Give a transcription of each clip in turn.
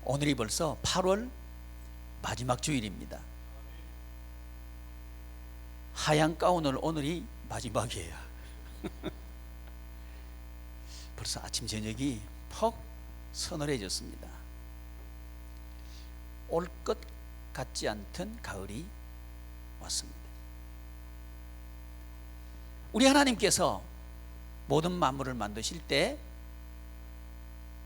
오늘이 벌써 8월 마지막 주일입니다. 하얀 가운을 오늘이 마지막이에요. 벌써 아침 저녁이 퍽 서늘해졌습니다. 올 것 같지 않던 가을이 왔습니다. 우리 하나님께서 모든 만물을 만드실 때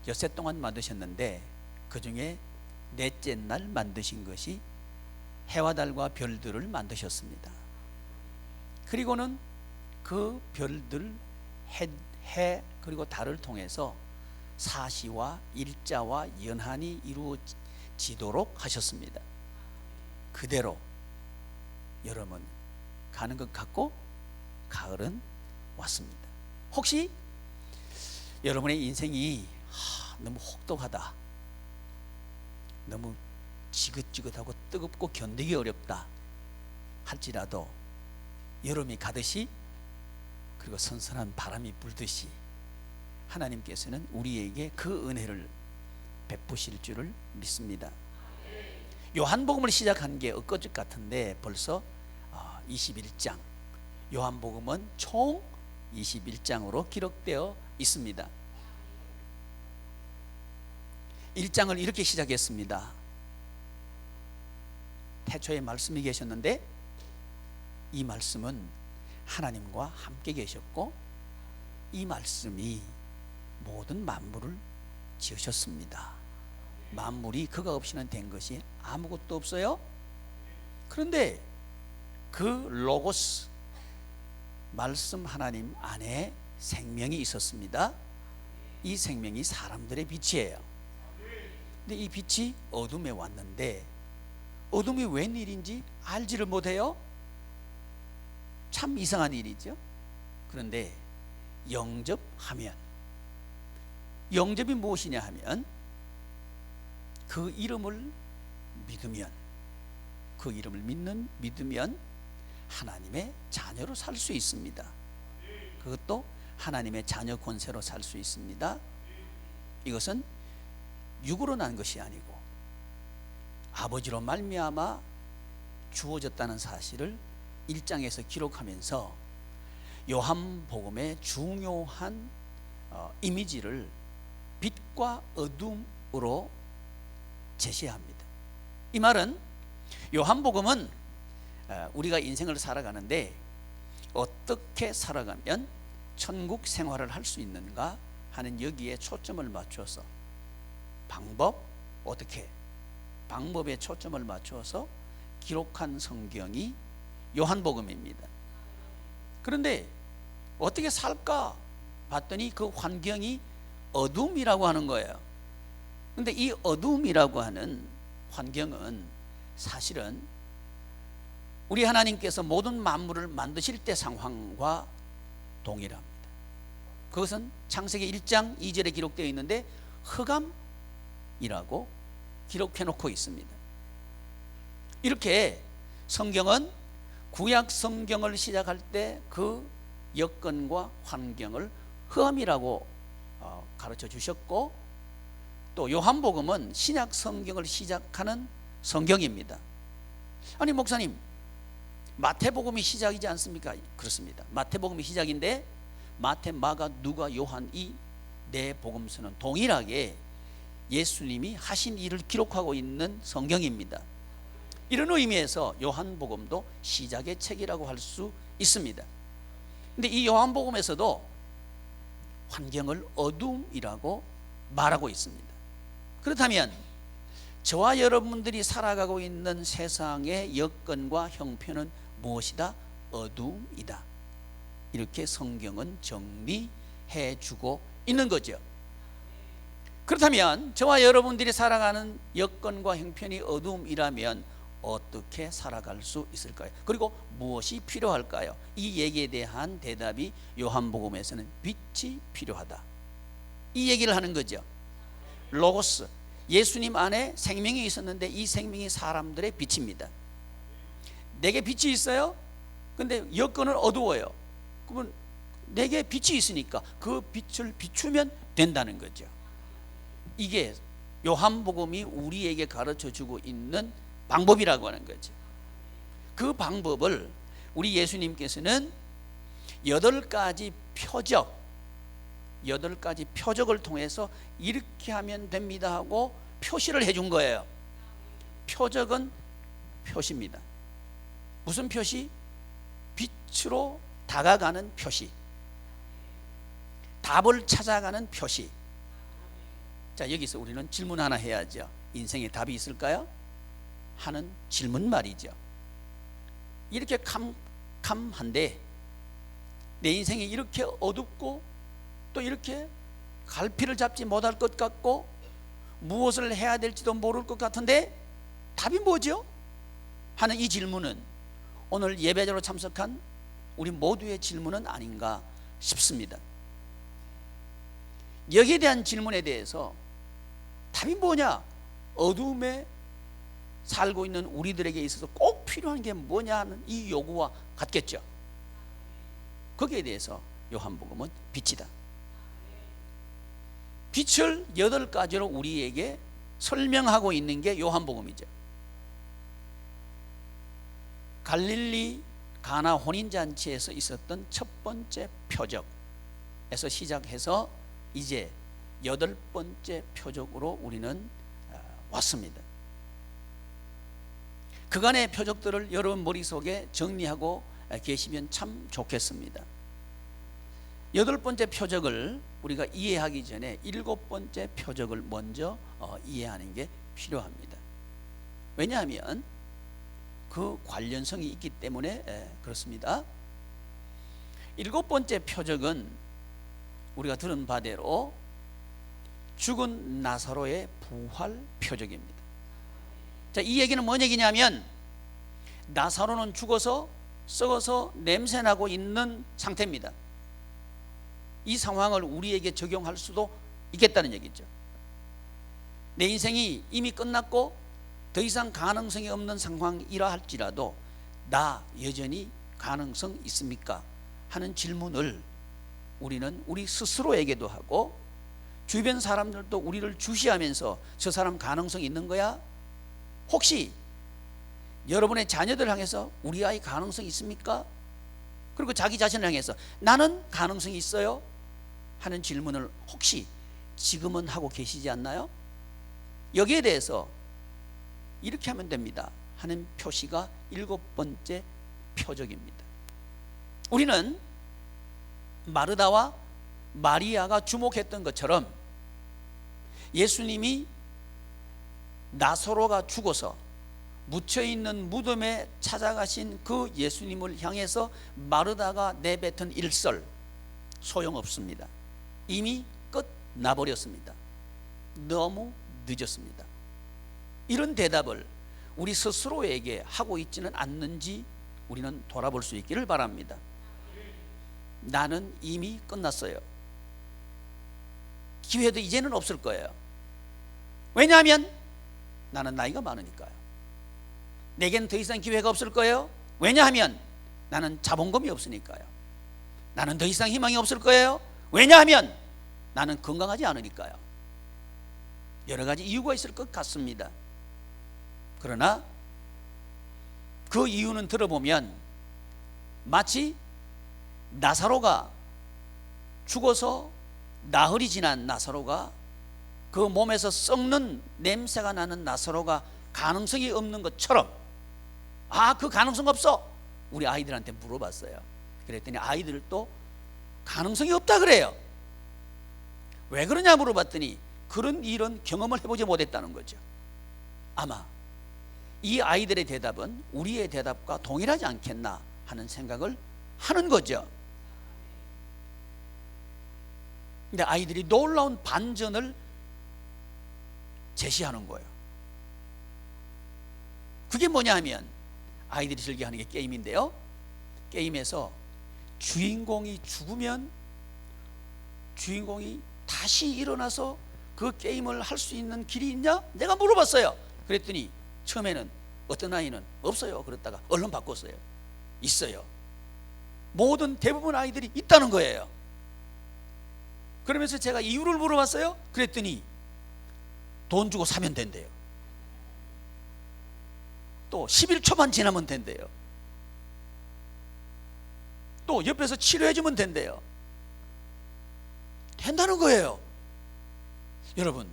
엿새 동안 만드셨는데 그 중에 넷째 날 만드신 것이 해와 달과 별들을 만드셨습니다. 그리고는 그 별들, 해 그리고 달을 통해서 사시와 일자와 연한이 이루어지도록 하셨습니다. 그대로 여러분 가는 것 같고 가을은 왔습니다. 혹시 여러분의 인생이 너무 혹독하다, 너무 지긋지긋하고 뜨겁고 견디기 어렵다 할지라도 여름이 가듯이 그리고 선선한 바람이 불듯이 하나님께서는 우리에게 그 은혜를 베푸실 줄을 믿습니다. 요한복음을 시작한 게 엊그제 같은데 벌써 21장, 요한복음은 총 21장으로 기록되어 있습니다. 1장을 이렇게 시작했습니다. 태초에 말씀이 계셨는데 이 말씀은 하나님과 함께 계셨고 이 말씀이 모든 만물을 지으셨습니다. 만물이 그가 없이는 된 것이 아무것도 없어요. 그런데 그 로고스 말씀 하나님 안에 생명이 있었습니다. 이 생명이 사람들의 빛이에요. 근데 이 빛이 어둠에 왔는데 어둠이 웬일인지 알지를 못해요. 참 이상한 일이죠. 그런데 영접하면, 영접이 무엇이냐 하면 그 이름을 믿으면, 그 이름을 믿으면 하나님의 자녀로 살 수 있습니다. 그것도 하나님의 자녀 권세로 살 수 있습니다. 이것은 육으로 난 것이 아니고 아버지로 말미암아 주어졌다는 사실을 1장에서 기록하면서 요한복음의 중요한 이미지를 빛과 어둠으로 제시합니다. 이 말은 요한복음은 우리가 인생을 살아가는데 어떻게 살아가면 천국 생활을 할 수 있는가 하는 여기에 초점을 맞춰서 방법에 초점을 맞춰서 기록한 성경이 요한복음입니다. 그런데 어떻게 살까 봤더니 그 환경이 어둠이라고 하는 거예요. 그런데 이 어둠이라고 하는 환경은 사실은 우리 하나님께서 모든 만물을 만드실 때 상황과 동일합니다. 그것은 창세기 1장 2절에 기록되어 있는데 흑암이라고 기록해 놓고 있습니다. 이렇게 성경은 구약 성경을 시작할 때 그 여건과 환경을 흑암이라고 가르쳐 주셨고, 또 요한복음은 신약 성경을 시작하는 성경입니다. 아니 목사님, 마태복음이 시작이지 않습니까? 그렇습니다. 마태복음이 시작인데 마태, 마가, 누가, 요한 이 네 복음서는 동일하게 예수님이 하신 일을 기록하고 있는 성경입니다. 이런 의미에서 요한복음도 시작의 책이라고 할 수 있습니다. 근데 이 요한복음에서도 환경을 어둠이라고 말하고 있습니다. 그렇다면 저와 여러분들이 살아가고 있는 세상의 여건과 형편은 무엇이다? 어둠이다. 이렇게 성경은 정리해 주고 있는 거죠. 그렇다면 저와 여러분들이 살아가는 여건과 형편이 어둠이라면 어떻게 살아갈 수 있을까요? 그리고 무엇이 필요할까요? 이 얘기에 대한 대답이 요한복음에서는 빛이 필요하다, 이 얘기를 하는 거죠. 로고스, 예수님 안에 생명이 있었는데 이 생명이 사람들의 빛입니다. 내게 빛이 있어요? 근데 여건은 어두워요. 그러면 내게 빛이 있으니까 그 빛을 비추면 된다는 거죠. 이게 요한복음이 우리에게 가르쳐주고 있는 방법이라고 하는 거죠. 그 방법을 우리 예수님께서는 8가지 표적을 통해서 이렇게 하면 됩니다 하고 표시를 해준 거예요. 표적은 표시입니다. 무슨 표시? 빛으로 다가가는 표시, 답을 찾아가는 표시. 자, 여기서 우리는 질문 하나 해야죠. 인생에 답이 있을까요? 하는 질문 말이죠. 이렇게 캄캄한데 내 인생이 이렇게 어둡고 또 이렇게 갈피를 잡지 못할 것 같고 무엇을 해야 될지도 모를 것 같은데 답이 뭐죠? 하는 이 질문은 오늘 예배자로 참석한 우리 모두의 질문은 아닌가 싶습니다. 여기에 대한 질문에 대해서 답이 뭐냐? 어둠에 살고 있는 우리들에게 있어서 꼭 필요한 게 뭐냐 하는 이 요구와 같겠죠. 거기에 대해서 요한복음은 빛이다. 빛을 8가지로 우리에게 설명하고 있는 게 요한복음이죠. 갈릴리 가나 혼인잔치에서 있었던 첫 번째 표적에서 시작해서 이제 8번째 표적으로 우리는 왔습니다. 그간의 표적들을 여러분 머릿속에 정리하고 계시면 참 좋겠습니다. 8번째 표적을 우리가 이해하기 전에 7번째 표적을 먼저 이해하는 게 필요합니다. 왜냐하면 그 관련성이 있기 때문에 그렇습니다. 7번째 표적은 우리가 들은 바대로 죽은 나사로의 부활 표적입니다. 자, 이 얘기는 뭔 얘기냐면 나사로는 죽어서 썩어서 냄새나고 있는 상태입니다. 이 상황을 우리에게 적용할 수도 있겠다는 얘기죠. 내 인생이 이미 끝났고 더 이상 가능성이 없는 상황이라 할지라도 나 여전히 가능성 있습니까? 하는 질문을 우리는 우리 스스로에게도 하고 주변 사람들도 우리를 주시하면서 저 사람 가능성 있는 거야? 혹시 여러분의 자녀들 향해서 우리 아이 가능성 있습니까? 그리고 자기 자신을 향해서 나는 가능성이 있어요? 하는 질문을 혹시 지금은 하고 계시지 않나요? 여기에 대해서 이렇게 하면 됩니다 하는 표시가 7번째 표적입니다. 우리는 마르다와 마리아가 주목했던 것처럼 예수님이 나사로가 죽어서 묻혀있는 무덤에 찾아가신 그 예수님을 향해서 마르다가 내뱉은 일설 소용없습니다. 이미 끝나버렸습니다. 너무 늦었습니다. 이런 대답을 우리 스스로에게 하고 있지는 않는지 우리는 돌아볼 수 있기를 바랍니다. 나는 이미 끝났어요. 기회도 이제는 없을 거예요. 왜냐하면 나는 나이가 많으니까요. 내겐 더 이상 기회가 없을 거예요. 왜냐하면 나는 자본금이 없으니까요. 나는 더 이상 희망이 없을 거예요. 왜냐하면 나는 건강하지 않으니까요. 여러 가지 이유가 있을 것 같습니다. 그러나 그 이유는 들어보면 마치 나사로가 죽어서 나흘이 지난 나사로가 그 몸에서 썩는 냄새가 나는 나사로가 가능성이 없는 것처럼 그 가능성 없어. 우리 아이들한테 물어봤어요. 그랬더니 아이들도 가능성이 없다 그래요. 왜 그러냐 물어봤더니 그런 일은 경험을 해보지 못했다는 거죠. 아마 이 아이들의 대답은 우리의 대답과 동일하지 않겠나 하는 생각을 하는 거죠. 근데 아이들이 놀라운 반전을 제시하는 거예요. 그게 뭐냐 하면 아이들이 즐겨하는 게 게임인데요. 게임에서 주인공이 죽으면 주인공이 다시 일어나서 그 게임을 할 수 있는 길이 있냐? 내가 물어봤어요. 그랬더니 처음에는 어떤 아이는 없어요. 그랬다가 얼른 바꿨어요. 있어요. 모든 대부분 아이들이 있다는 거예요. 그러면서 제가 이유를 물어봤어요. 그랬더니 돈 주고 사면 된대요. 또 11초만 지나면 된대요. 또 옆에서 치료해주면 된대요. 된다는 거예요. 여러분,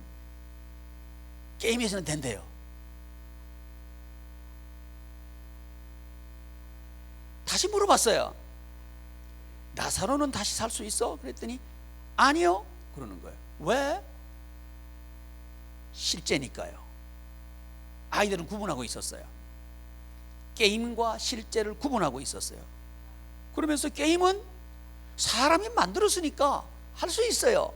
게임에서는 된대요. 다시 물어봤어요. 나사로는 다시 살 수 있어? 그랬더니 아니요 그러는 거예요. 왜? 실제니까요. 아이들은 구분하고 있었어요. 게임과 실제를 구분하고 있었어요. 그러면서 게임은 사람이 만들었으니까 할 수 있어요.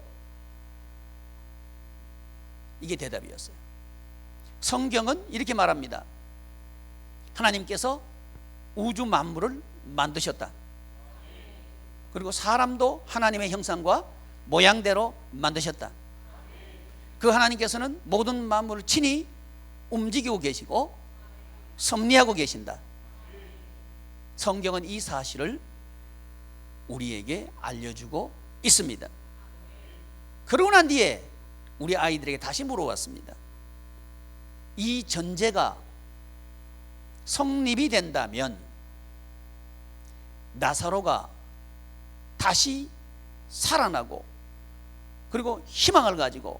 이게 대답이었어요. 성경은 이렇게 말합니다. 하나님께서 우주 만물을 만드셨다. 그리고 사람도 하나님의 형상과 모양대로 만드셨다. 그 하나님께서는 모든 만물을 친히 움직이고 계시고 섭리하고 계신다. 성경은 이 사실을 우리에게 알려주고 있습니다. 그러고 난 뒤에 우리 아이들에게 다시 물어봤습니다. 이 전제가 성립이 된다면 나사로가 다시 살아나고 그리고 희망을 가지고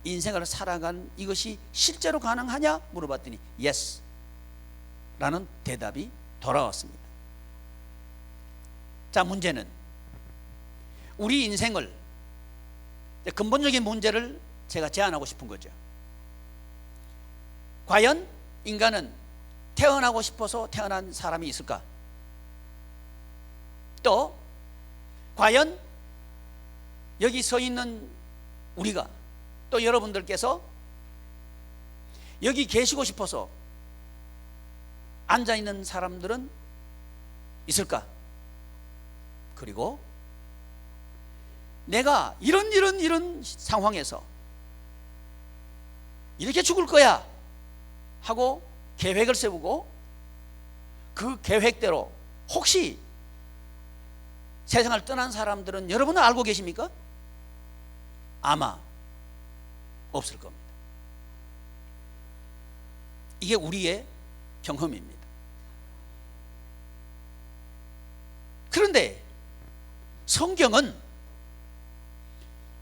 인생을 살아가는 이것이 실제로 가능하냐 물어봤더니 yes 라는 대답이 돌아왔습니다. 자, 문제는 우리 인생을 근본적인 문제를 제가 제안하고 싶은 거죠. 과연 인간은 태어나고 싶어서 태어난 사람이 있을까? 또 과연 여기 서 있는 우리가 또 여러분들께서 여기 계시고 싶어서 앉아 있는 사람들은 있을까? 그리고 내가 이런 상황에서 이렇게 죽을 거야 하고 계획을 세우고 그 계획대로 혹시 세상을 떠난 사람들은 여러분은 알고 계십니까? 아마 없을 겁니다. 이게 우리의 경험입니다. 그런데 성경은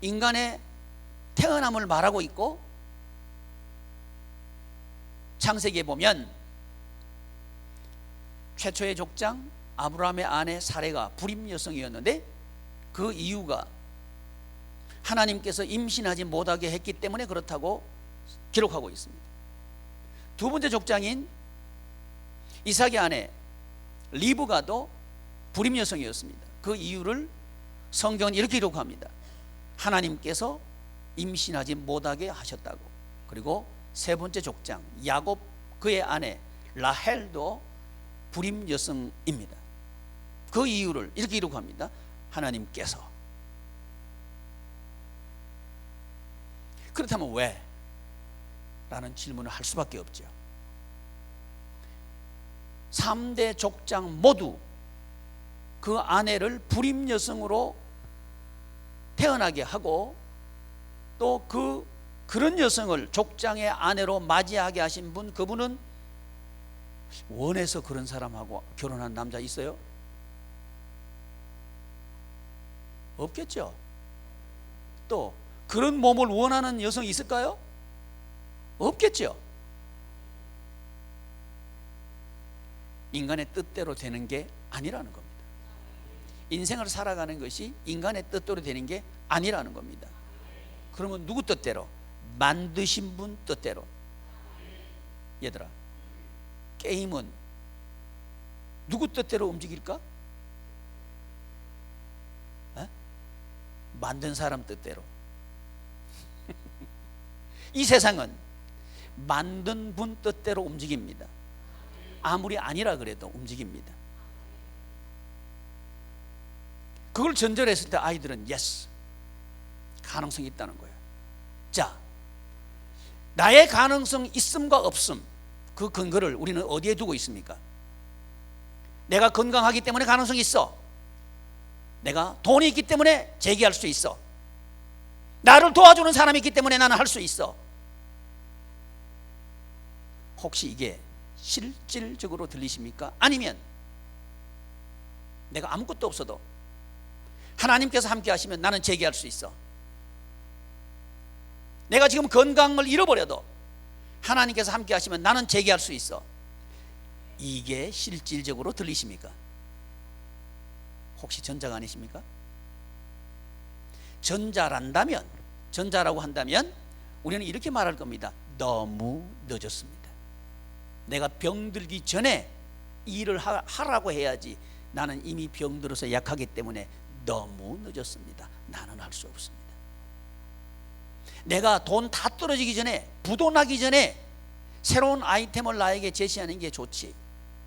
인간의 태어남을 말하고 있고 창세기에 보면 최초의 족장 아브라함의 아내 사레가 불임 여성이었는데 그 이유가 하나님께서 임신하지 못하게 했기 때문에 그렇다고 기록하고 있습니다. 두 번째 족장인 이삭의 아내 리브가도 불임 여성이었습니다. 그 이유를 성경은 이렇게 기록합니다. 하나님께서 임신하지 못하게 하셨다고. 그리고 세 번째 족장 야곱 그의 아내 라헬도 불임 여성입니다. 그 이유를 이렇게 기록합니다. 하나님께서. 그렇다면 왜? 라는 질문을 할 수밖에 없죠. 3대 족장 모두 그 아내를 불임 여성으로 태어나게 하고 또 그런 여성을 족장의 아내로 맞이하게 하신 분, 그분은 원해서 그런 사람하고 결혼한 남자 있어요? 없겠죠. 또 그런 몸을 원하는 여성이 있을까요? 없겠죠. 인간의 뜻대로 되는 게 아니라는 겁니다. 인생을 살아가는 것이 인간의 뜻대로 되는 게 아니라는 겁니다. 그러면 누구 뜻대로? 만드신 분 뜻대로. 얘들아, 게임은 누구 뜻대로 움직일까? 에? 만든 사람 뜻대로. 이 세상은 만든 분 뜻대로 움직입니다. 아무리 아니라 그래도 움직입니다. 그걸 전제했을 때 아이들은 yes, 가능성이 있다는 거예요. 자, 나의 가능성 있음과 없음, 그 근거를 우리는 어디에 두고 있습니까? 내가 건강하기 때문에 가능성이 있어. 내가 돈이 있기 때문에 재기할 수 있어. 나를 도와주는 사람이 있기 때문에 나는 할 수 있어. 혹시 이게 실질적으로 들리십니까? 아니면 내가 아무것도 없어도 하나님께서 함께 하시면 나는 재기할 수 있어. 내가 지금 건강을 잃어버려도 하나님께서 함께 하시면 나는 재기할 수 있어. 이게 실질적으로 들리십니까? 혹시 전자가 아니십니까? 전자라고 한다면 우리는 이렇게 말할 겁니다. 너무 늦었습니다. 내가 병들기 전에 일을 하라고 해야지. 나는 이미 병들어서 약하기 때문에 너무 늦었습니다. 나는 할 수 없습니다. 내가 돈 다 떨어지기 전에, 부도 나기 전에 새로운 아이템을 나에게 제시하는 게 좋지.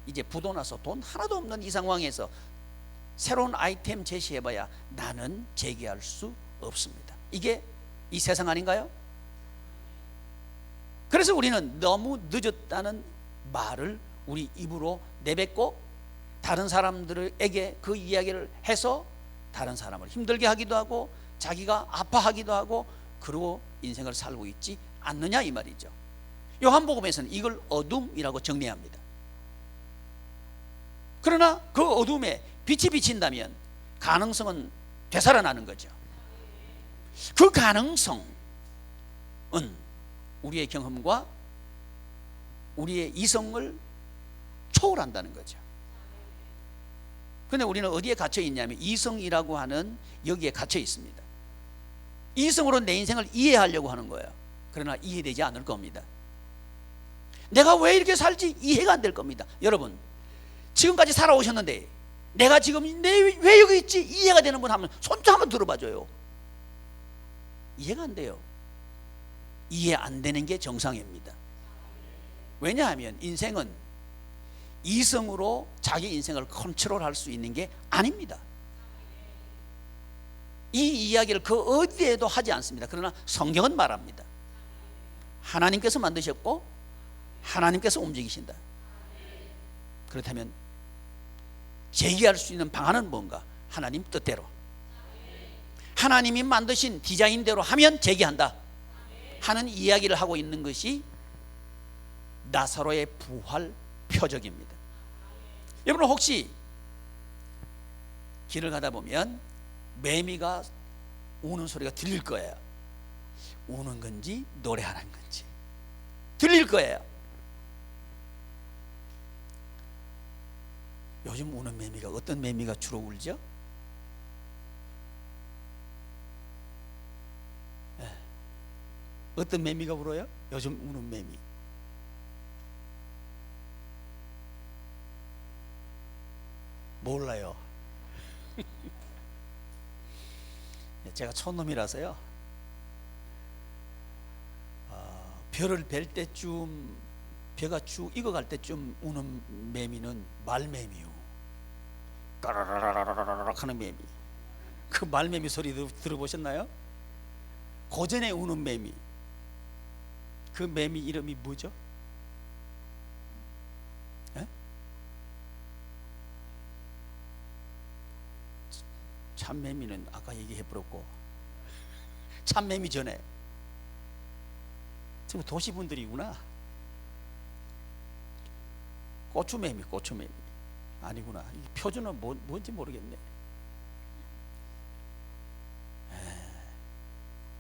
이제 부도 나서 돈 하나도 없는 이 상황에서 새로운 아이템 제시해봐야 나는 재기할 수 없습니다. 이게 이 세상 아닌가요? 그래서 우리는 너무 늦었다는 말을 우리 입으로 내뱉고 다른 사람들에게 그 이야기를 해서 다른 사람을 힘들게 하기도 하고 자기가 아파하기도 하고 그러고 인생을 살고 있지 않느냐 이 말이죠. 요한복음에서는 이걸 어둠이라고 정리합니다. 그러나 그 어둠에 빛이 비친다면 가능성은 되살아나는 거죠. 그 가능성은 우리의 경험과 우리의 이성을 초월한다는 거죠. 그런데 우리는 어디에 갇혀 있냐면 이성이라고 하는 여기에 갇혀 있습니다. 이성으로 내 인생을 이해하려고 하는 거예요. 그러나 이해되지 않을 겁니다. 내가 왜 이렇게 살지 이해가 안 될 겁니다. 여러분 지금까지 살아오셨는데 내가 지금 왜 여기 있지 이해가 되는 분 하면 손 좀 한번 들어봐줘요. 이해가 안 돼요. 이해 안 되는 게 정상입니다. 왜냐하면 인생은 이성으로 자기 인생을 컨트롤할 수 있는 게 아닙니다. 이 이야기를 그 어디에도 하지 않습니다. 그러나 성경은 말합니다. 하나님께서 만드셨고 하나님께서 움직이신다. 그렇다면 제기할 수 있는 방안은 뭔가? 하나님 뜻대로, 하나님이 만드신 디자인대로 하면 제기한다 하는 이야기를 하고 있는 것이 나사로의 부활 표적입니다. 여러분 혹시 길을 가다 보면 매미가 우는 소리가 들릴 거예요. 우는 건지 노래하는 건지 들릴 거예요. 요즘 우는 매미가 어떤 매미가 주로 울죠? 어떤 매미가 울어요? 요즘 우는 매미. 몰라요. 제가 촌놈이라서요. 별을 뵐 때쯤 배가 쭉 익어갈 때쯤 우는 매미는 말매미요. 따라라라라락 하는 매미. 그 말매미 소리 들어보셨나요? 고전에 우는 매미. 그 매미 이름이 뭐죠? 에? 참매미는 아까 얘기해버렸고 참매미 전에 지금 도시분들이구나. 고추매미 아니구나. 이 표준은 뭔지 모르겠네.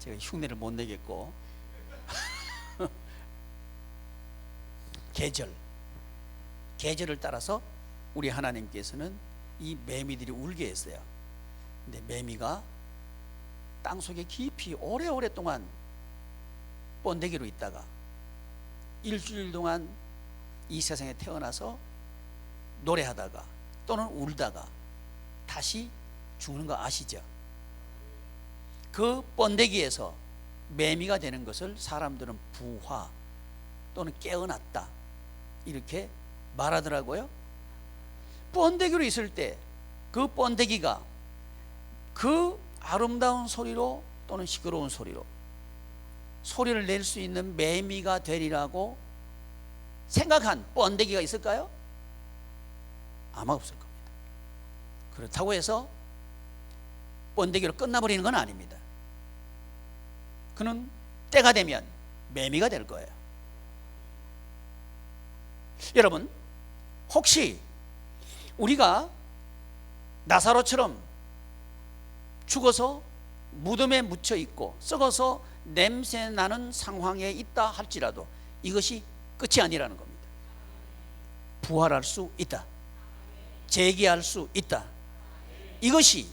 제가 흉내를 못 내겠고 계절을 따라서 우리 하나님께서는 이 매미들이 울게 했어요. 근데 매미가 땅속에 깊이 오래오랫동안 번데기로 있다가 일주일 동안 이 세상에 태어나서 노래하다가 또는 울다가 다시 죽는 거 아시죠? 그 번데기에서 매미가 되는 것을 사람들은 부화 또는 깨어났다 이렇게 말하더라고요. 번데기로 있을 때 그 번데기가 그 아름다운 소리로 또는 시끄러운 소리를 낼 수 있는 매미가 되리라고 생각한 번데기가 있을까요? 아마 없을 겁니다. 그렇다고 해서 번데기로 끝나버리는 건 아닙니다. 그는 때가 되면 매미가 될 거예요. 여러분, 혹시 우리가 나사로처럼 죽어서 무덤에 묻혀 있고 썩어서 냄새 나는 상황에 있다 할지라도 이것이 끝이 아니라는 겁니다. 부활할 수 있다. 재기할 수 있다. 이것이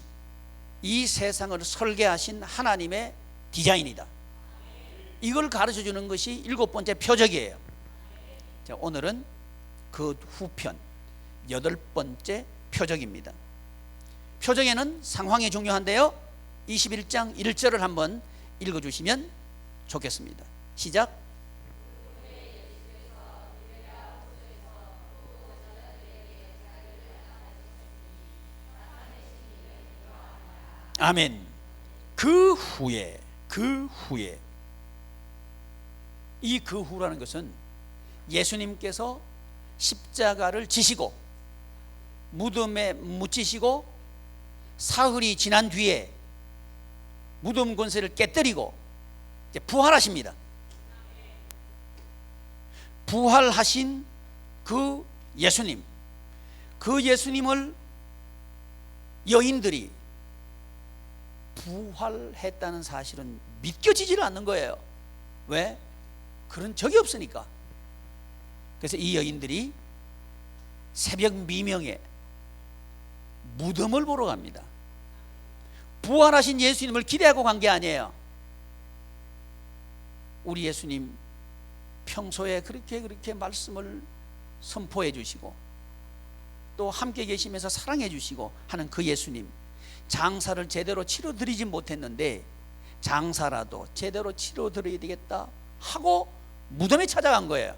이 세상을 설계하신 하나님의 디자인이다. 이걸 가르쳐 주는 것이 7번째 표적이에요. 자, 오늘은 그 후편 8번째 표적입니다. 표적에는 상황이 중요한데요, 21장 1절을 한번 읽어주시면 좋겠습니다. 시작. 아멘. 그 후에 이 그 후라는 것은 예수님께서 십자가를 지시고 무덤에 묻히시고 사흘이 지난 뒤에 무덤 권세를 깨뜨리고 이제 부활하십니다. 부활하신 그 예수님, 그 예수님을 여인들이 부활했다는 사실은 믿겨지질 않는 거예요. 왜? 그런 적이 없으니까. 그래서 이 여인들이 새벽 미명에 무덤을 보러 갑니다. 부활하신 예수님을 기대하고 간 게 아니에요. 우리 예수님 평소에 그렇게 말씀을 선포해 주시고 또 함께 계시면서 사랑해 주시고 하는 그 예수님, 장사를 제대로 치러드리지 못했는데 장사라도 제대로 치러드려야 되겠다 하고 무덤에 찾아간 거예요.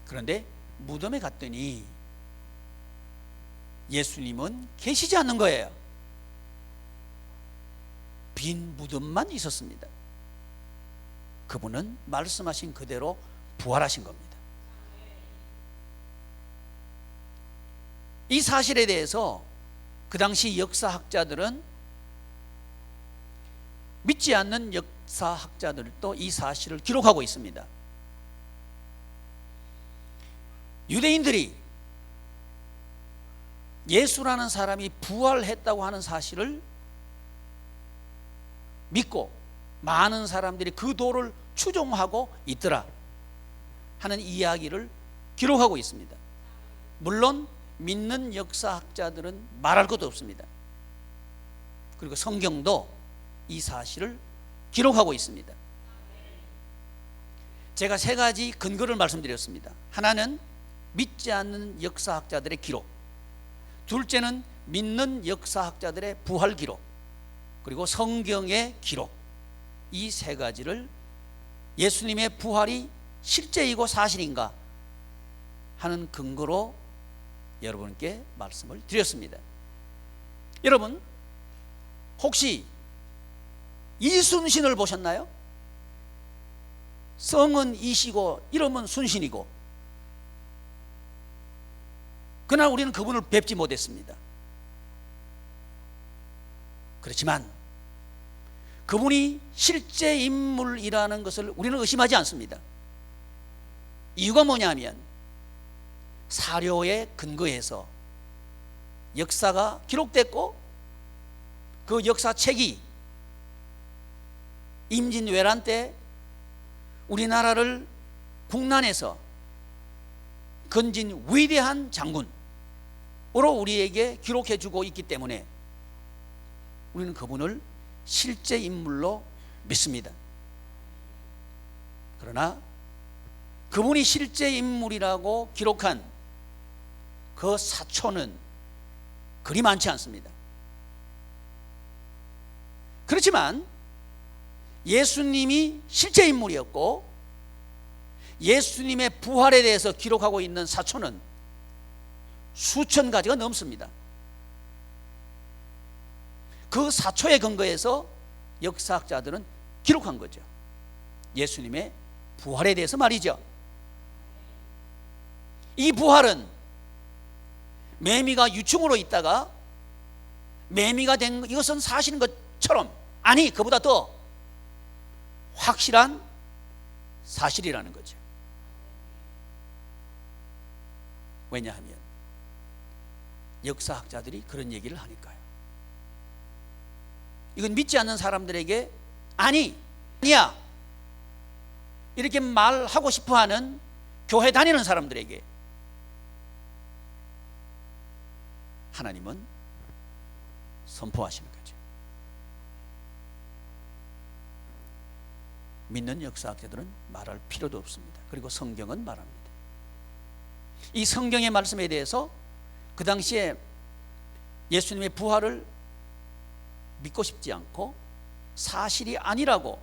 그런데 무덤에 갔더니 예수님은 계시지 않는 거예요. 빈 무덤만 있었습니다. 그분은 말씀하신 그대로 부활하신 겁니다. 이 사실에 대해서 그 당시 역사학자들은, 믿지 않는 역사학자들도 이 사실을 기록하고 있습니다. 유대인들이 예수라는 사람이 부활했다고 하는 사실을 믿고 많은 사람들이 그 도를 추종하고 있더라 하는 이야기를 기록하고 있습니다. 물론 믿는 역사학자들은 말할 것도 없습니다. 그리고 성경도 이 사실을 기록하고 있습니다. 제가 3가지 근거를 말씀드렸습니다. 하나는 믿지 않는 역사학자들의 기록, 둘째는 믿는 역사학자들의 부활 기록, 그리고 성경의 기록, 이 3가지를 예수님의 부활이 실제이고 사실인가 하는 근거로 여러분께 말씀을 드렸습니다. 여러분, 혹시 이순신을 보셨나요? 성은 이시고 이름은 순신이고, 그러나 우리는 그분을 뵙지 못했습니다. 그렇지만 그분이 실제 인물이라는 것을 우리는 의심하지 않습니다. 이유가 뭐냐면 사료에 근거해서 역사가 기록됐고 그 역사책이 임진왜란 때 우리나라를 국난에서 건진 위대한 장군으로 우리에게 기록해주고 있기 때문에 우리는 그분을 실제 인물로 믿습니다. 그러나 그분이 실제 인물이라고 기록한 그 사초는 그리 많지 않습니다. 그렇지만 예수님이 실제 인물이었고 예수님의 부활에 대해서 기록하고 있는 사초는 수천 가지가 넘습니다. 그 사초에 근거해서 역사학자들은 기록한 거죠. 예수님의 부활에 대해서 말이죠. 이 부활은 매미가 유충으로 있다가 매미가 된 이것은 사실인 것처럼, 아니 그보다 더 확실한 사실이라는 거죠. 왜냐하면 역사학자들이 그런 얘기를 하니까요. 이건 믿지 않는 사람들에게 아니야 이렇게 말하고 싶어하는 교회 다니는 사람들에게 하나님은 선포하시는 거죠. 믿는 역사학자들은 말할 필요도 없습니다. 그리고 성경은 말합니다. 이 성경의 말씀에 대해서 그 당시에 예수님의 부활을 믿고 싶지 않고 사실이 아니라고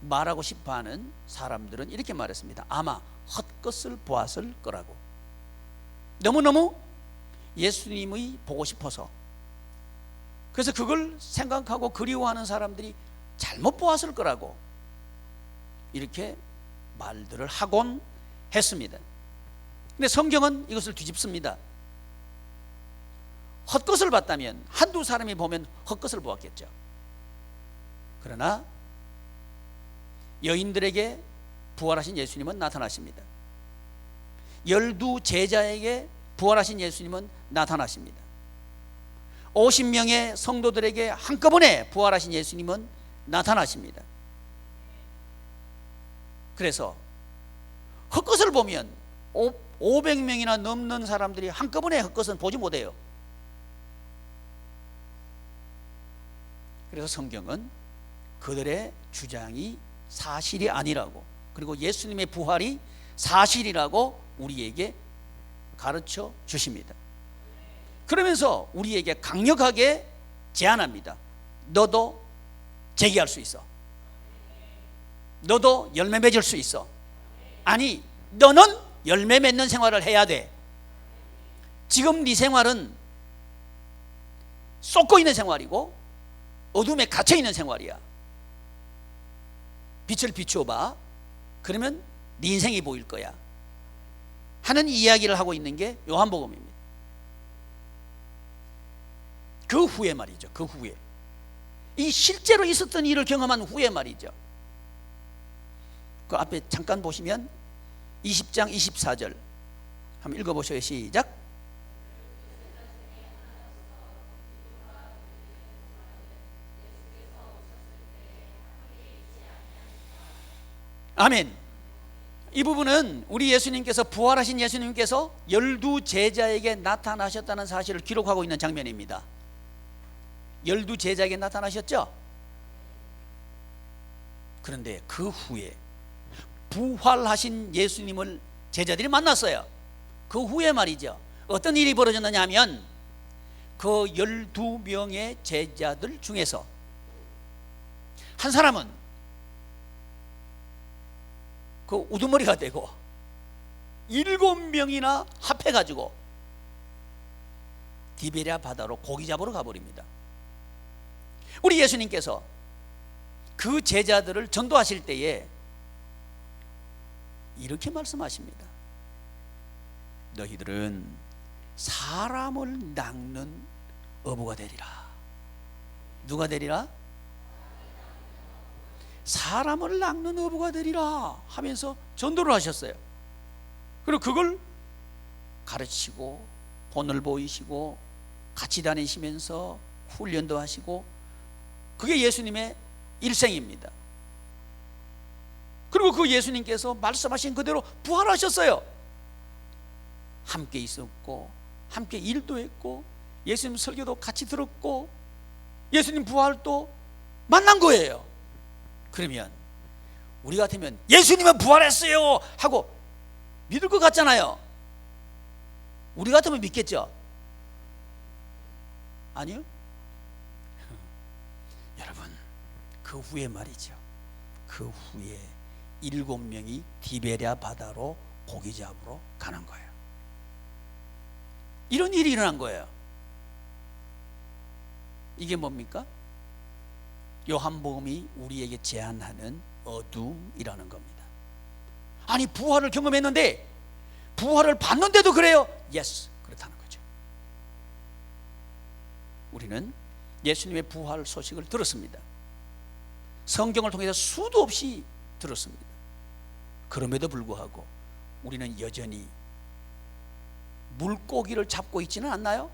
말하고 싶어하는 사람들은 이렇게 말했습니다. 아마 헛것을 보았을 거라고. 너무너무 예수님이 보고 싶어서, 그래서 그걸 생각하고 그리워하는 사람들이 잘못 보았을 거라고 이렇게 말들을 하곤 했습니다. 근데 성경은 이것을 뒤집습니다. 헛것을 봤다면 한두 사람이 보면 헛것을 보았겠죠. 그러나 여인들에게 부활하신 예수님은 나타나십니다. 12 제자에게 부활하신 예수님은 나타나십니다. 50명의 성도들에게 한꺼번에 부활하신 예수님은 나타나십니다. 그래서 헛것을 보면 500명이나 넘는 사람들이 한꺼번에 헛것은 보지 못해요. 그래서 성경은 그들의 주장이 사실이 아니라고, 그리고 예수님의 부활이 사실이라고 우리에게 가르쳐 주십니다. 그러면서 우리에게 강력하게 제안합니다. 너도 재기할 수 있어. 너도 열매 맺을 수 있어. 아니, 너는 열매 맺는 생활을 해야 돼. 지금 네 생활은 쏟고 있는 생활이고 어둠에 갇혀 있는 생활이야. 빛을 비추어봐. 그러면 네 인생이 보일 거야 하는 이야기를 하고 있는 게 요한복음입니다. 그 후에 말이죠. 그 후에, 이 실제로 있었던 일을 경험한 후에 말이죠. 그 앞에 잠깐 보시면 20장 24절 한번 읽어보셔요. 시작. 아멘. 이 부분은 우리 예수님께서, 부활하신 예수님께서 12 제자에게 나타나셨다는 사실을 기록하고 있는 장면입니다. 12 제자에게 나타나셨죠? 그런데 그 후에 부활하신 예수님을 제자들이 만났어요. 그 후에 말이죠. 어떤 일이 벌어졌느냐 하면 그 12명의 제자들 중에서 한 사람은 그 우두머리가 되고 7명이나 합해가지고 디베랴 바다로 고기 잡으러 가버립니다. 우리 예수님께서 그 제자들을 전도하실 때에 이렇게 말씀하십니다. 너희들은 사람을 낚는 어부가 되리라. 누가 되리라? 사람을 낚는 어부가 되리라 하면서 전도를 하셨어요. 그리고 그걸 가르치고 본을 보이시고 같이 다니시면서 훈련도 하시고, 그게 예수님의 일생입니다. 그리고 그 예수님께서 말씀하신 그대로 부활하셨어요. 함께 있었고 함께 일도 했고 예수님 설교도 같이 들었고 예수님 부활도 만난 거예요. 그러면 우리 같으면 예수님은 부활했어요 하고 믿을 것 같잖아요. 우리 같으면 믿겠죠? 아니요. 여러분, 그 후에 말이죠. 그 후에 7명이 디베랴 바다로 고기 잡으러 가는 거예요. 이런 일이 일어난 거예요. 이게 뭡니까? 요한복음이 우리에게 제안하는 어둠이라는 겁니다. 아니, 부활을 경험했는데, 부활을 봤는데도 그래요? 예스, 그렇다는 거죠. 우리는 예수님의 부활 소식을 들었습니다. 성경을 통해서 수도 없이 들었습니다. 그럼에도 불구하고 우리는 여전히 물고기를 잡고 있지는 않나요?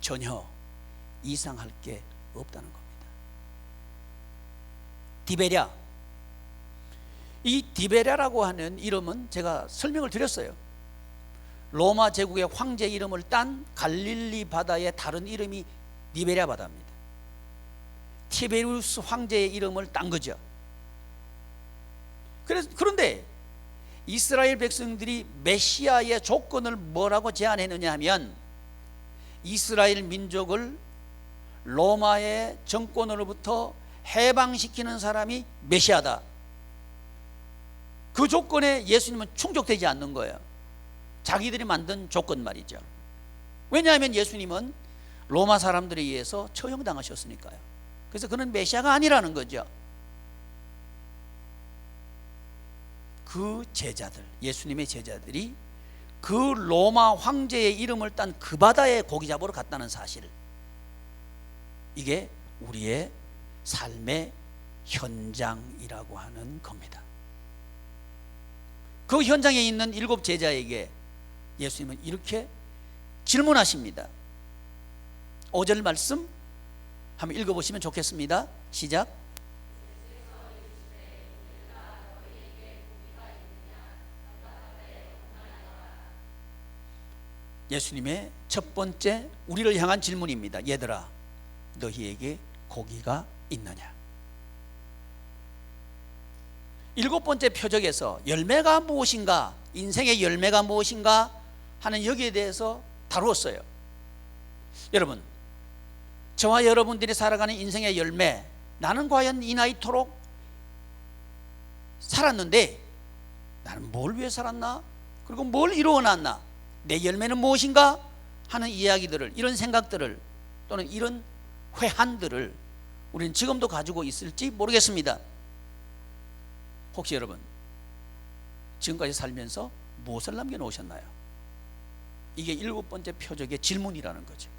전혀 이상할 게 없다는 겁니다. 디베랴, 이 디베랴라고 하는 이름은 제가 설명을 드렸어요. 로마 제국의 황제 이름을 딴 갈릴리 바다의 다른 이름이 디베랴 바다입니다. 티베리우스 황제의 이름을 딴 거죠. 그런데 이스라엘 백성들이 메시아의 조건을 뭐라고 제안했느냐 하면, 이스라엘 민족을 로마의 정권으로부터 해방시키는 사람이 메시아다. 그 조건에 예수님은 충족되지 않는 거예요. 자기들이 만든 조건 말이죠. 왜냐하면 예수님은 로마 사람들에 의해서 처형당하셨으니까요. 그래서 그는 메시아가 아니라는 거죠. 그 제자들, 예수님의 제자들이 그 로마 황제의 이름을 딴 그 바다에 고기 잡으러 갔다는 사실, 이게 우리의 삶의 현장이라고 하는 겁니다. 그 현장에 있는 7 제자에게 예수님은 이렇게 질문하십니다. 5절 말씀 한번 읽어보시면 좋겠습니다. 시작. 예수님의 첫 번째 우리를 향한 질문입니다. 얘들아, 너희에게 고기가 있느냐? 7번째 표적에서 열매가 무엇인가, 인생의 열매가 무엇인가 하는 여기에 대해서 다루었어요. 여러분, 저와 여러분들이 살아가는 인생의 열매, 나는 과연 이 나이토록 살았는데 나는 뭘 위해 살았나? 그리고 뭘 이루어놨나? 내 열매는 무엇인가? 하는 이야기들을, 이런 생각들을, 또는 이런 회한들을 우리는 지금도 가지고 있을지 모르겠습니다. 혹시 여러분 지금까지 살면서 무엇을 남겨놓으셨나요? 이게 7번째 표적의 질문이라는 거죠.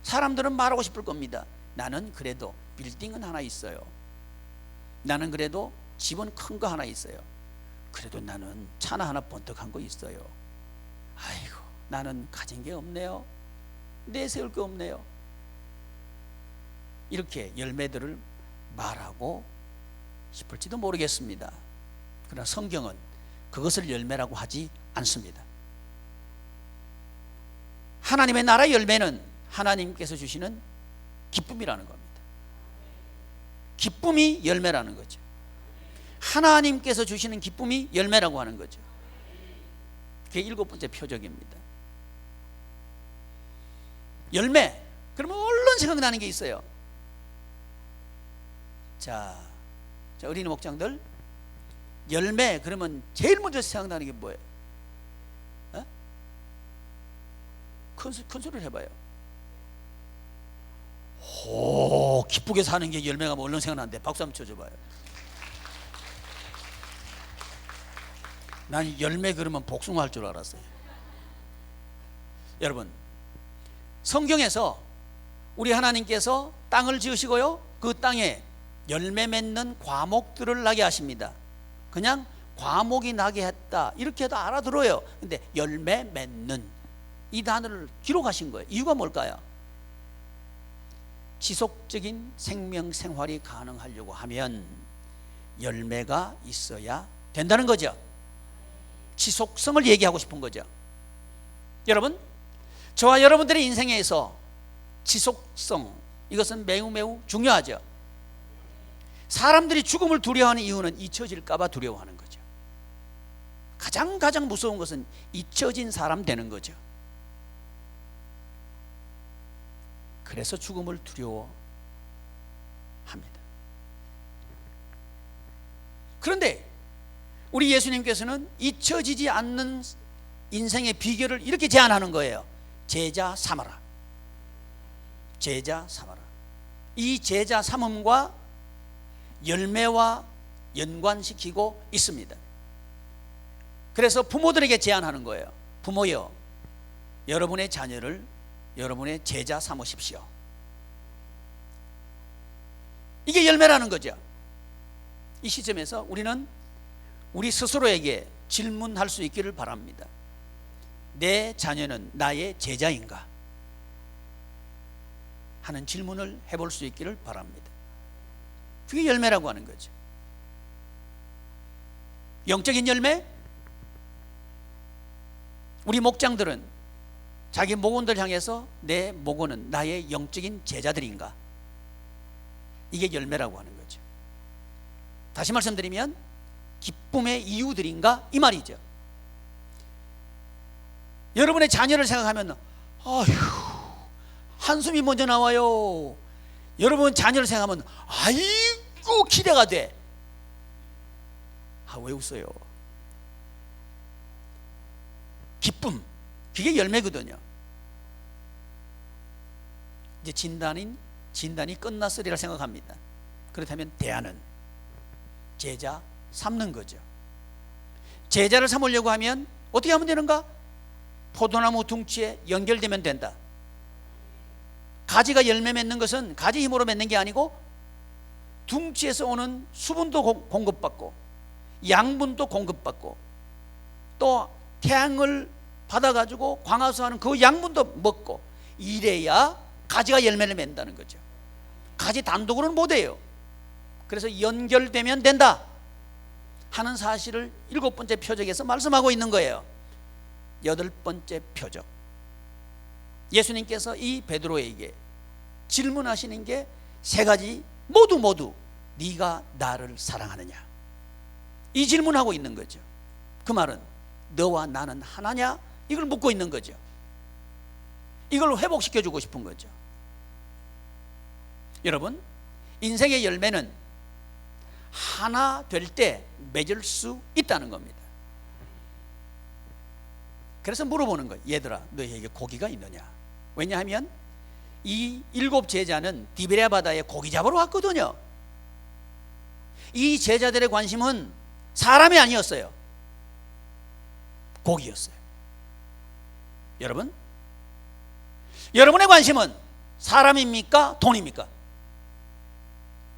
사람들은 말하고 싶을 겁니다. 나는 그래도 빌딩은 하나 있어요. 나는 그래도 집은 큰 거 하나 있어요. 그래도 나는 차나 하나 번뜩한 거 있어요. 아이고, 나는 가진 게 없네요. 내세울 게 없네요. 이렇게 열매들을 말하고 싶을지도 모르겠습니다. 그러나 성경은 그것을 열매라고 하지 않습니다. 하나님의 나라의 열매는 하나님께서 주시는 기쁨이라는 겁니다. 기쁨이 열매라는 거죠. 하나님께서 주시는 기쁨이 열매라고 하는 거죠. 그게 7번째 표적입니다. 열매, 그러면 얼른 생각나는 게 있어요. 자, 어린이 목장들, 열매 그러면 제일 먼저 생각나는 게 뭐예요? 큰 소리를 해봐요. 오, 기쁘게 사는 게 열매가 뭐 얼른 생각나는데 박수 한번 쳐줘봐요. 난 열매 그러면 복숭아 할 줄 알았어요. 여러분, 성경에서 우리 하나님께서 땅을 지으시고요, 그 땅에 열매 맺는 과목들을 나게 하십니다. 그냥 과목이 나게 했다 이렇게 해도 알아들어요. 근데 열매 맺는 이 단어를 기록하신 거예요. 이유가 뭘까요? 지속적인 생명 생활이 가능하려고 하면 열매가 있어야 된다는 거죠. 지속성을 얘기하고 싶은 거죠. 여러분, 저와 여러분들의 인생에서 지속성, 이것은 매우 중요하죠. 사람들이 죽음을 두려워하는 이유는 잊혀질까 봐 두려워하는 거죠. 가장 무서운 것은 잊혀진 사람 되는 거죠. 그래서 죽음을 두려워합니다. 그런데 우리 예수님께서는 잊혀지지 않는 인생의 비결을 이렇게 제안하는 거예요. 제자 삼아라. 제자 삼아라. 이 제자 삼음과 열매와 연관시키고 있습니다. 그래서 부모들에게 제안하는 거예요. 부모여, 여러분의 자녀를 여러분의 제자 삼으십시오. 이게 열매라는 거죠. 이 시점에서 우리는 우리 스스로에게 질문할 수 있기를 바랍니다. 내 자녀는 나의 제자인가 하는 질문을 해볼 수 있기를 바랍니다. 그게 열매라고 하는 거죠. 영적인 열매? 우리 목장들은 자기 목원들 향해서 내 목원은 나의 영적인 제자들인가? 이게 열매라고 하는 거죠. 다시 말씀드리면 기쁨의 이유들인가? 이 말이죠. 여러분의 자녀를 생각하면 아휴 한숨이 먼저 나와요. 여러분 자녀를 생각하면 아이고 기대가 돼. 왜 웃어요? 기쁨, 그게 열매거든요. 이제 진단이 끝났으리라 생각합니다. 그렇다면 대안은 제자 삼는 거죠. 제자를 삼으려고 하면 어떻게 하면 되는가? 포도나무 둥치에 연결되면 된다. 가지가 열매 맺는 것은 가지 힘으로 맺는 게 아니고 둥치에서 오는 수분도 공급받고 양분도 공급받고 또 태양을 받아가지고 광합수하는 그 양분도 먹고 이래야 가지가 열매를 맺는다는 거죠. 가지 단독으로는 못해요. 그래서 연결되면 된다 하는 사실을 7번째 표적에서 말씀하고 있는 거예요. 8번째 표적, 예수님께서 이 베드로에게 질문하시는 게 3가지 모두 네가 나를 사랑하느냐, 이 질문하고 있는 거죠. 그 말은 너와 나는 하나냐, 이걸 묻고 있는 거죠. 이걸 회복시켜주고 싶은 거죠. 여러분, 인생의 열매는 하나 될 때 맺을 수 있다는 겁니다. 그래서 물어보는 거예요. 얘들아, 너희에게 고기가 있느냐? 왜냐하면 이 7 제자는 디베랴 바다에 고기 잡으러 왔거든요. 이 제자들의 관심은 사람이 아니었어요. 고기였어요. 여러분의 관심은 사람입니까? 돈입니까?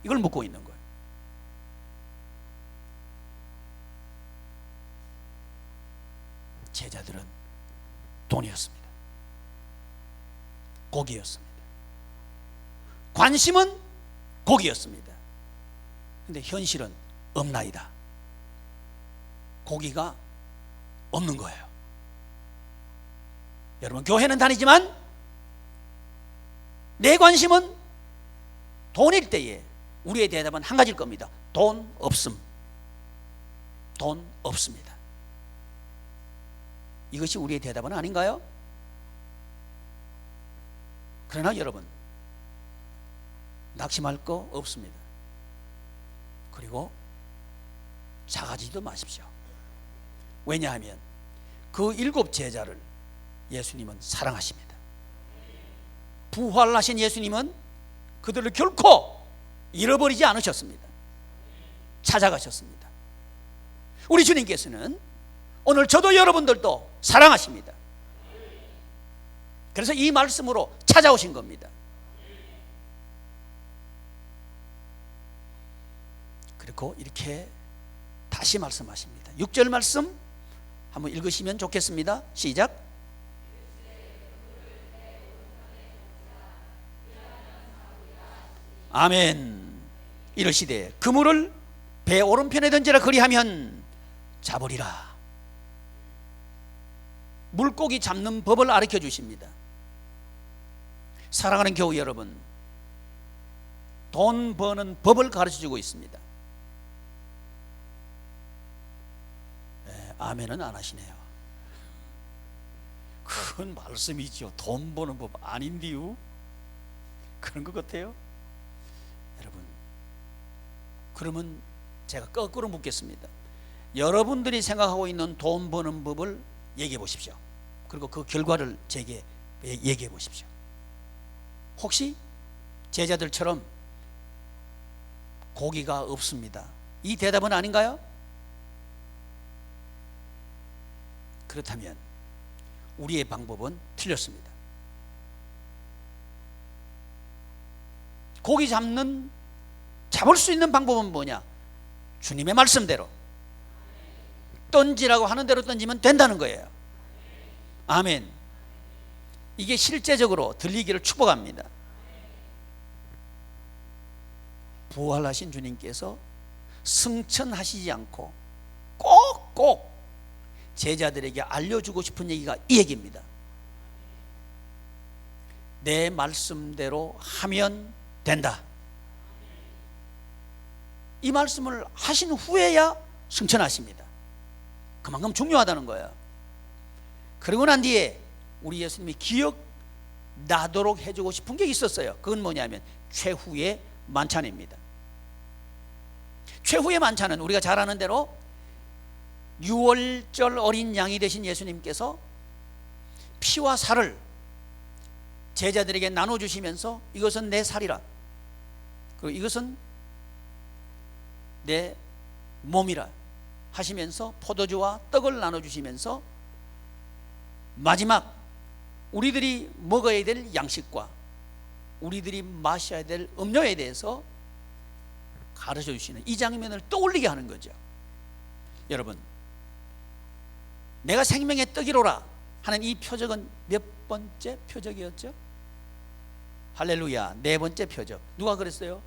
이걸 묻고 있는 거예요. 제자들은 돈이었습니다. 고기였습니다. 관심은 고기였습니다. 근데 현실은 없나이다. 고기가 없는 거예요. 여러분, 교회는 다니지만 내 관심은 돈일 때에 우리의 대답은 한 가지일 겁니다. 돈 없음. 돈 없습니다. 이것이 우리의 대답은 아닌가요? 그러나 여러분, 낙심할 거 없습니다. 그리고 작아지지도 마십시오. 왜냐하면 그 7 제자를 예수님은 사랑하십니다. 부활하신 예수님은 그들을 결코 잃어버리지 않으셨습니다. 찾아가셨습니다. 우리 주님께서는 오늘 저도 여러분들도 사랑하십니다. 그래서 이 말씀으로 찾아오신 겁니다. 그리고 이렇게 다시 말씀하십니다. 6절 말씀 한번 읽으시면 좋겠습니다. 시작. 아멘. 이르시되 그물을 배 오른편에 던지라, 그리하면 잡으리라. 물고기 잡는 법을 가르쳐 주십니다. 사랑하는 교우 여러분, 돈 버는 법을 가르쳐 주고 있습니다. 아멘은 안 하시네요. 그건 말씀이죠. 돈 버는 법 아닌데요. 그런 것 같아요. 여러분, 그러면 제가 거꾸로 묻겠습니다. 여러분들이 생각하고 있는 돈 버는 법을 얘기해 보십시오. 그리고 그 결과를 제게 얘기해 보십시오. 혹시 제자들처럼 고기가 없습니다, 이 대답은 아닌가요? 그렇다면 우리의 방법은 틀렸습니다. 고기 잡을 수 있는 방법은 뭐냐? 주님의 말씀대로 던지라고 하는 대로 던지면 된다는 거예요. 아멘. 이게 실제적으로 들리기를 축복합니다. 부활하신 주님께서 승천하시지 않고 꼭꼭 제자들에게 알려주고 싶은 얘기가 이 얘기입니다. 내 말씀대로 하면 된다. 이 말씀을 하신 후에야 승천하십니다. 그만큼 중요하다는 거예요. 그러고 난 뒤에 우리 예수님이 기억나도록 해주고 싶은 게 있었어요. 그건 뭐냐면 최후의 만찬입니다. 최후의 만찬은 우리가 잘 아는 대로 유월절 어린 양이 되신 예수님께서 피와 살을 제자들에게 나눠주시면서 이것은 내 살이라, 그리고 이것은 내 몸이라 하시면서 포도주와 떡을 나눠주시면서 마지막 우리들이 먹어야 될 양식과 우리들이 마셔야 될 음료에 대해서 가르쳐 주시는 이 장면을 떠올리게 하는 거죠. 여러분, 내가 생명의 떡이로라 하는 이 표적은 몇 번째 표적이었죠? 할렐루야, 네 번째 표적. 누가 그랬어요?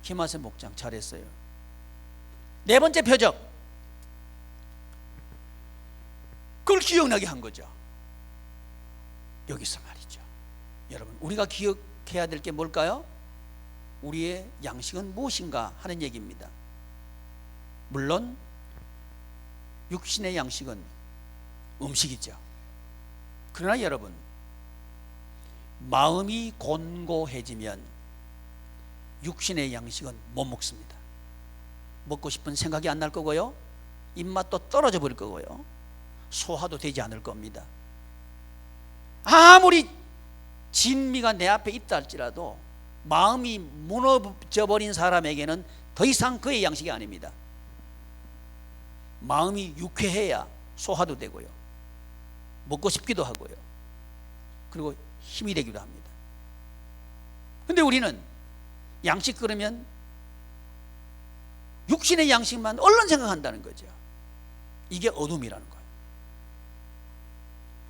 김하세 목장 잘했어요. 네 번째 표적, 그걸 기억나게 한 거죠. 여기서 말이죠. 여러분, 우리가 기억해야 될 게 뭘까요? 우리의 양식은 무엇인가 하는 얘기입니다. 물론 육신의 양식은 음식이죠. 그러나 여러분, 마음이 곤고해지면 육신의 양식은 못 먹습니다. 먹고 싶은 생각이 안 날 거고요, 입맛도 떨어져 버릴 거고요, 소화도 되지 않을 겁니다. 아무리 진미가 내 앞에 있다 할지라도 마음이 무너져버린 사람에게는 더 이상 그의 양식이 아닙니다. 마음이 유쾌해야 소화도 되고요, 먹고 싶기도 하고요, 그리고 힘이 되기도 합니다. 근데 우리는 양식 그러면 육신의 양식만 얼른 생각한다는 거죠. 이게 어둠이라는 거예요.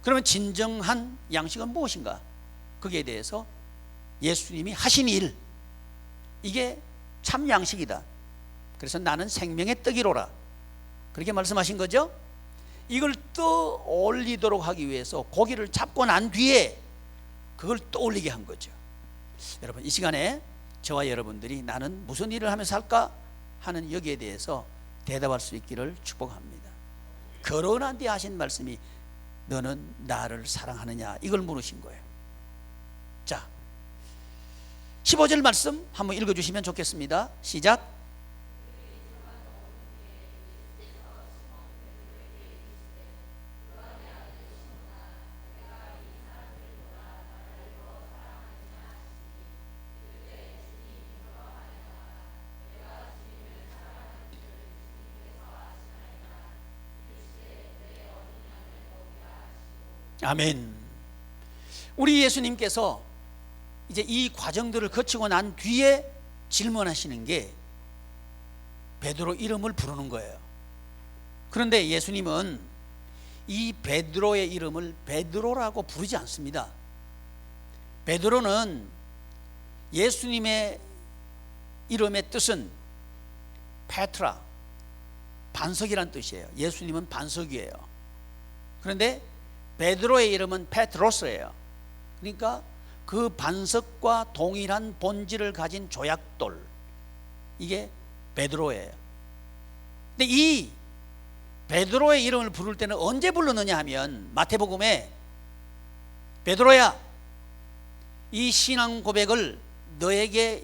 그러면 진정한 양식은 무엇인가? 거기에 대해서 예수님이 하신 일, 이게 참 양식이다. 그래서 나는 생명의 떡이로라, 그렇게 말씀하신 거죠. 이걸 떠올리도록 하기 위해서 고기를 잡고 난 뒤에 그걸 떠올리게 한 거죠. 여러분, 이 시간에 저와 여러분들이 나는 무슨 일을 하면서 살까 하는 여기에 대해서 대답할 수 있기를 축복합니다. 그러고 난 뒤에 하신 말씀이 너는 나를 사랑하느냐, 이걸 물으신 거예요. 자, 15절 말씀 한번 읽어주시면 좋겠습니다. 시작. 아멘. 우리 예수님께서 이제 이 과정들을 거치고 난 뒤에 질문하시는 게 베드로 이름을 부르는 거예요. 그런데 예수님은 이 베드로의 이름을 베드로라고 부르지 않습니다. 베드로는 예수님의 이름의 뜻은 페트라, 반석이란 뜻이에요. 예수님은 반석이에요. 그런데 베드로의 이름은 페트로스예요. 그러니까 그 반석과 동일한 본질을 가진 조약돌, 이게 베드로예요. 근데 이 베드로의 이름을 부를 때는 언제 부르느냐 하면 마태복음에 베드로야, 이 신앙 고백을 너에게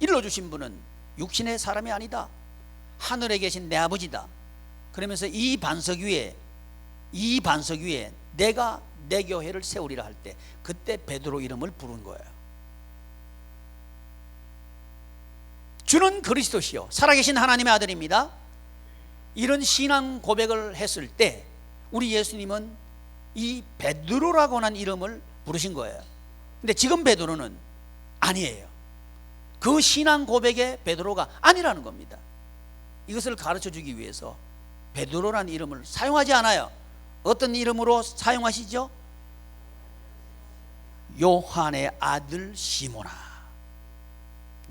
일러주신 분은 육신의 사람이 아니다, 하늘에 계신 내 아버지다. 그러면서 이 반석 위에 내가 내 교회를 세우리라 할 때, 그때 베드로 이름을 부른 거예요. 주는 그리스도시요 살아계신 하나님의 아들입니다. 이런 신앙 고백을 했을 때 우리 예수님은 이 베드로라고 하는 이름을 부르신 거예요. 근데 지금 베드로는 아니에요. 그 신앙 고백의 베드로가 아니라는 겁니다. 이것을 가르쳐 주기 위해서 베드로라는 이름을 사용하지 않아요. 어떤 이름으로 사용하시죠? 요한의 아들 시모나.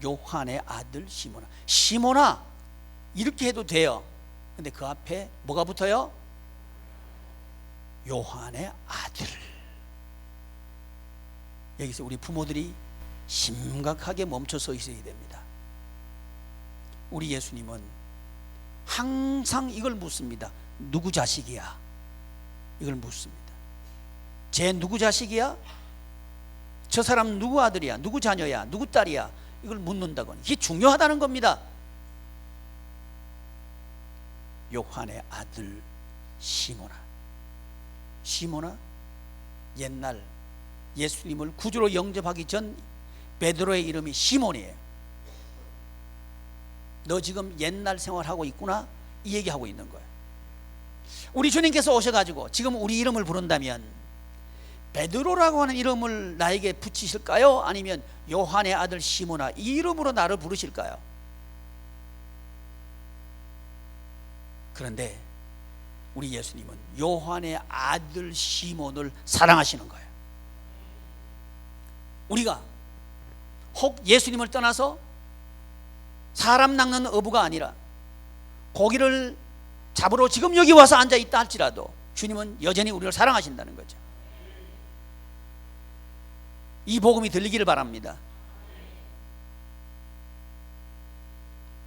요한의 아들 시모나. 시모나 이렇게 해도 돼요. 근데 그 앞에 뭐가 붙어요? 요한의 아들. 여기서 우리 부모들이 심각하게 멈춰 서 있어야 됩니다. 우리 예수님은 항상 이걸 묻습니다. 누구 자식이야? 이걸 묻습니다. 쟤 누구 자식이야? 저 사람 누구 아들이야? 누구 자녀야? 누구 딸이야? 이걸 묻는다고는 이게 중요하다는 겁니다. 요한의 아들 시모나. 시모나 옛날 예수님을 구주로 영접하기 전 베드로의 이름이 시몬이에요. 너 지금 옛날 생활하고 있구나, 이 얘기하고 있는 거예요. 우리 주님께서 오셔가지고 지금 우리 이름을 부른다면 베드로라고 하는 이름을 나에게 붙이실까요? 아니면 요한의 아들 시모나 이 이름으로 나를 부르실까요? 그런데 우리 예수님은 요한의 아들 시몬을 사랑하시는 거예요. 우리가 혹 예수님을 떠나서 사람 낚는 어부가 아니라 고기를 잡으러 지금 여기 와서 앉아 있다 할지라도 주님은 여전히 우리를 사랑하신다는 거죠. 이 복음이 들리기를 바랍니다.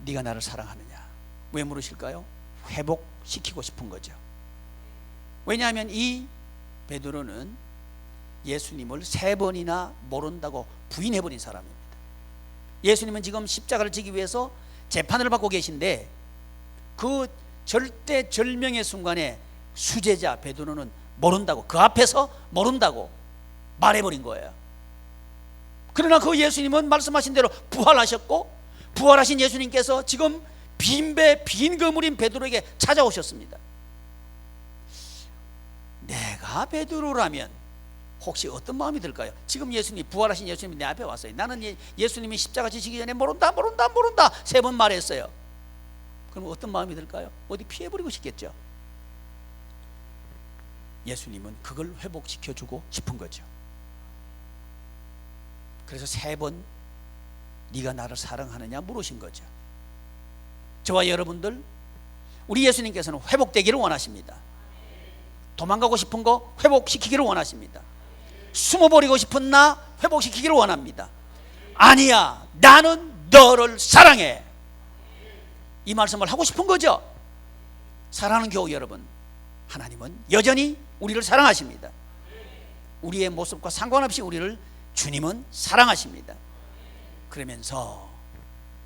네가 나를 사랑하느냐? 왜 물으실까요? 회복시키고 싶은 거죠. 왜냐하면 이 베드로는 예수님을 3번이나 모른다고 부인해버린 사람입니다. 예수님은 지금 십자가를 지기 위해서 재판을 받고 계신데 그 절대절명의 순간에 수제자 베드로는 모른다고, 그 앞에서 모른다고 말해버린 거예요. 그러나 그 예수님은 말씀하신 대로 부활하셨고, 부활하신 예수님께서 지금 빈배 빈 그물인 베드로에게 찾아오셨습니다. 내가 베드로라면 혹시 어떤 마음이 들까요? 지금 예수님, 부활하신 예수님이 내 앞에 왔어요. 나는 예수님이 십자가 지시기 전에 모른다 3번 말했어요. 그럼 어떤 마음이 들까요? 어디 피해버리고 싶겠죠. 예수님은 그걸 회복시켜주고 싶은 거죠. 그래서 3번 네가 나를 사랑하느냐 물으신 거죠. 저와 여러분들, 우리 예수님께서는 회복되기를 원하십니다. 도망가고 싶은 거 회복시키기를 원하십니다. 숨어버리고 싶은 나 회복시키기를 원합니다. 아니야, 나는 너를 사랑해, 이 말씀을 하고 싶은 거죠. 사랑하는 교우 여러분, 하나님은 여전히 우리를 사랑하십니다. 우리의 모습과 상관없이 우리를 주님은 사랑하십니다. 그러면서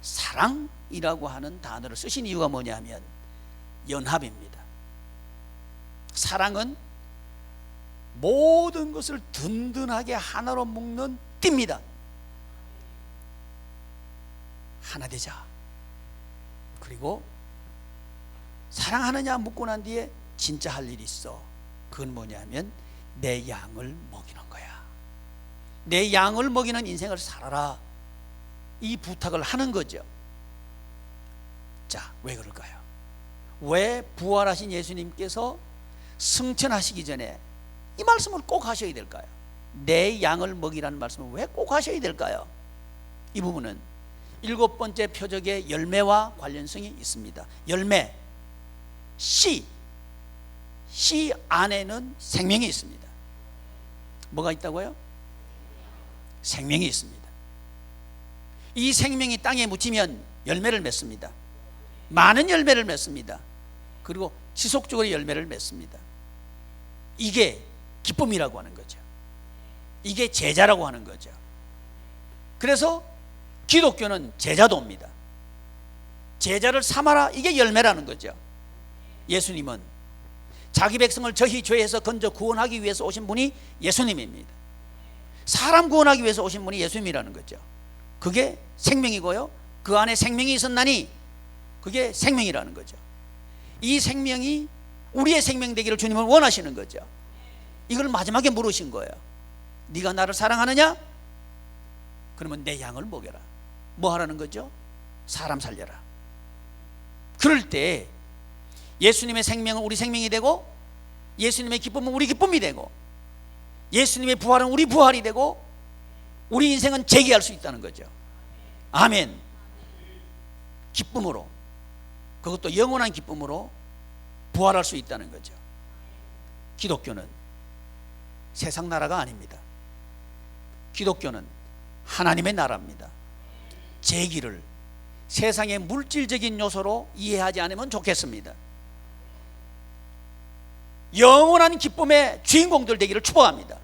사랑이라고 하는 단어를 쓰신 이유가 뭐냐면 연합입니다. 사랑은 모든 것을 든든하게 하나로 묶는 띠입니다. 하나 되자. 그리고 사랑하느냐 묻고 난 뒤에 진짜 할 일이 있어. 그건 뭐냐면 내 양을 먹이는 거야. 내 양을 먹이는 인생을 살아라, 이 부탁을 하는 거죠. 자, 왜 그럴까요? 왜 부활하신 예수님께서 승천하시기 전에 이 말씀을 꼭 하셔야 될까요? 내 양을 먹이라는 말씀을 왜 꼭 하셔야 될까요? 이 부분은 7번째 표적의 열매와 관련성이 있습니다. 열매, 씨 안에는 생명이 있습니다. 뭐가 있다고요? 생명이 있습니다. 이 생명이 땅에 묻히면 열매를 맺습니다. 많은 열매를 맺습니다. 그리고 지속적으로 열매를 맺습니다. 이게 기쁨이라고 하는 거죠. 이게 제자라고 하는 거죠. 그래서 기독교는 제자도입니다. 제자를 삼아라, 이게 열매라는 거죠. 예수님은 자기 백성을 저희 죄에서 건져 구원하기 위해서 오신 분이 예수님입니다. 사람 구원하기 위해서 오신 분이 예수님이라는 거죠. 그게 생명이고요, 그 안에 생명이 있었나니 그게 생명이라는 거죠. 이 생명이 우리의 생명 되기를 주님은 원하시는 거죠. 이걸 마지막에 물으신 거예요. 네가 나를 사랑하느냐? 그러면 내 양을 먹여라. 뭐 하라는 거죠? 사람 살려라. 그럴 때 예수님의 생명은 우리 생명이 되고 예수님의 기쁨은 우리 기쁨이 되고, 예수님의 부활은 우리 부활이 되고, 우리 인생은 재기할 수 있다는 거죠. 아멘. 기쁨으로, 그것도 영원한 기쁨으로 부활할 수 있다는 거죠. 기독교는 세상 나라가 아닙니다. 기독교는 하나님의 나라입니다. 재기를 세상의 물질적인 요소로 이해하지 않으면 좋겠습니다. 영원한 기쁨의 주인공들 되기를 축복합니다.